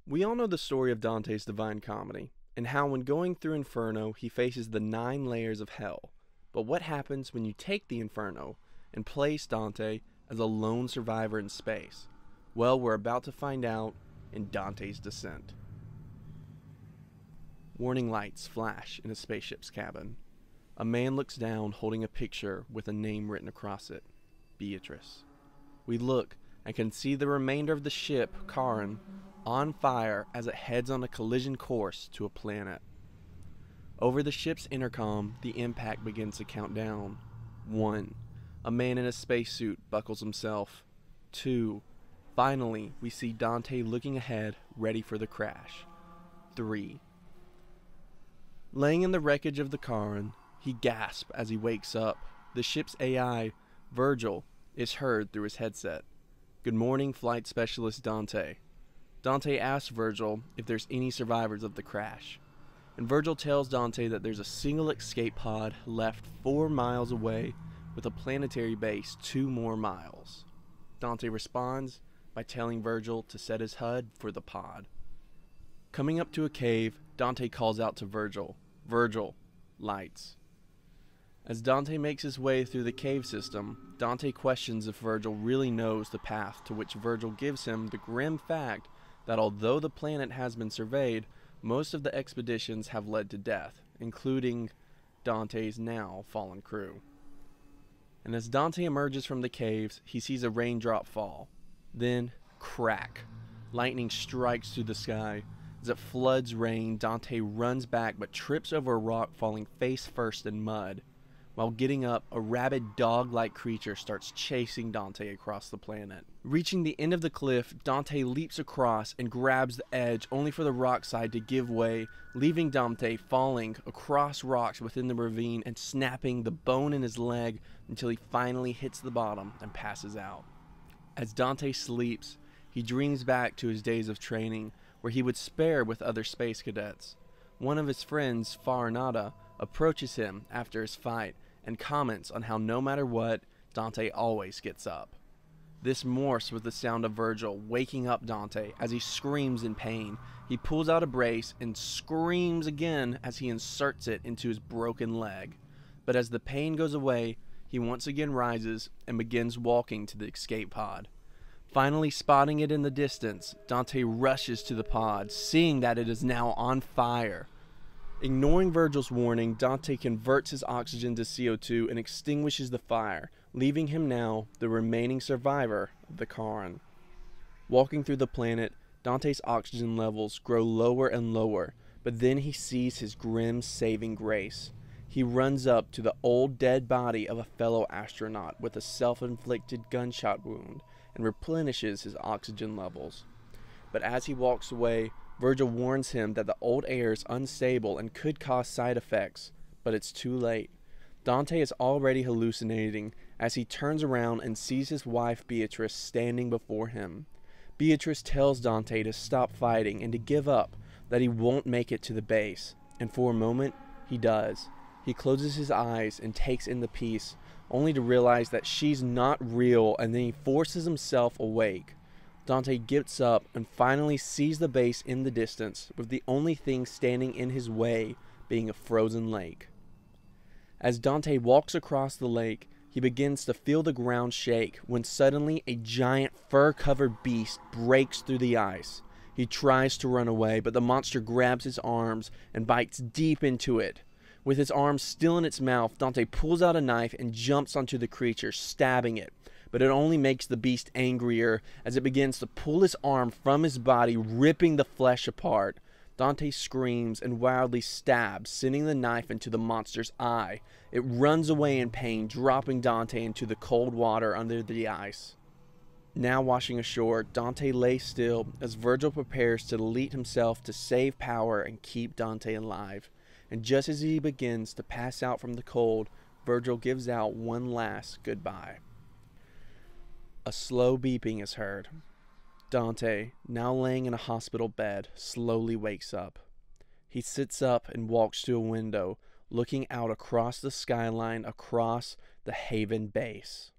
We all know the story of Dante's Divine Comedy, and how when going through Inferno he faces the 9 layers of hell. But what happens when you take the Inferno and place Dante as a lone survivor in space? Well, we're about to find out in Dantes Descent. Warning lights flash in a spaceship's cabin. A man looks down holding a picture with a name written across it, Beatrice. We look and can see the remainder of the ship, Charon, on fire as it heads on a collision course to a planet. Over the ship's intercom, the impact begins to count down. 1. A man in a spacesuit buckles himself. 2. Finally, we see Dante looking ahead, ready for the crash. 3. Laying in the wreckage of the Charon, he gasps as he wakes up. The ship's AI, Virgil, is heard through his headset. "Good morning, Flight Specialist Dante." Dante asks Virgil if there's any survivors of the crash, and Virgil tells Dante that there's a single escape pod left 4 miles away with a planetary base 2 more miles. Dante responds by telling Virgil to set his HUD for the pod. Coming up to a cave, Dante calls out to Virgil, "Virgil, lights." As Dante makes his way through the cave system, Dante questions if Virgil really knows the path, to which Virgil gives him the grim fact that although the planet has been surveyed, most of the expeditions have led to death, including Dante's now fallen crew. And as Dante emerges from the caves, he sees a raindrop fall. Then, crack! Lightning strikes through the sky. As it floods rain, Dante runs back but trips over a rock, falling face first in mud. While getting up, a rabid dog-like creature starts chasing Dante across the planet. Reaching the end of the cliff, Dante leaps across and grabs the edge, only for the rock side to give way, leaving Dante falling across rocks within the ravine and snapping the bone in his leg until he finally hits the bottom and passes out. As Dante sleeps, he dreams back to his days of training, where he would spar with other space cadets. One of his friends, Farinata, approaches him after his fight and comments on how no matter what, Dante always gets up. This morphs with the sound of Virgil waking up Dante as he screams in pain. He pulls out a brace and screams again as he inserts it into his broken leg. But as the pain goes away, he once again rises and begins walking to the escape pod. Finally spotting it in the distance, Dante rushes to the pod, seeing that it is now on fire. Ignoring Virgil's warning, Dante converts his oxygen to CO2 and extinguishes the fire, leaving him now the remaining survivor of the Charon. Walking through the planet, Dante's oxygen levels grow lower and lower, but then he sees his grim saving grace. He runs up to the old dead body of a fellow astronaut with a self-inflicted gunshot wound and replenishes his oxygen levels. But as he walks away, Virgil warns him that the old air is unstable and could cause side effects, but it's too late. Dante is already hallucinating as he turns around and sees his wife Beatrice standing before him. Beatrice tells Dante to stop fighting and to give up, that he won't make it to the base, and for a moment, he does. He closes his eyes and takes in the peace, only to realize that she's not real, and then he forces himself awake. Dante gets up and finally sees the base in the distance, with the only thing standing in his way being a frozen lake. As Dante walks across the lake, he begins to feel the ground shake when suddenly a giant fur-covered beast breaks through the ice. He tries to run away, but the monster grabs his arms and bites deep into it. With his arms still in its mouth, Dante pulls out a knife and jumps onto the creature, stabbing it. But it only makes the beast angrier as it begins to pull his arm from his body, ripping the flesh apart. Dante screams and wildly stabs, sending the knife into the monster's eye. It runs away in pain, dropping Dante into the cold water under the ice. Now washing ashore, Dante lays still as Virgil prepares to delete himself to save power and keep Dante alive. And just as he begins to pass out from the cold, Virgil gives out one last goodbye. A slow beeping is heard. Dante, now laying in a hospital bed, slowly wakes up. He sits up and walks to a window, looking out across the skyline across the Haven base.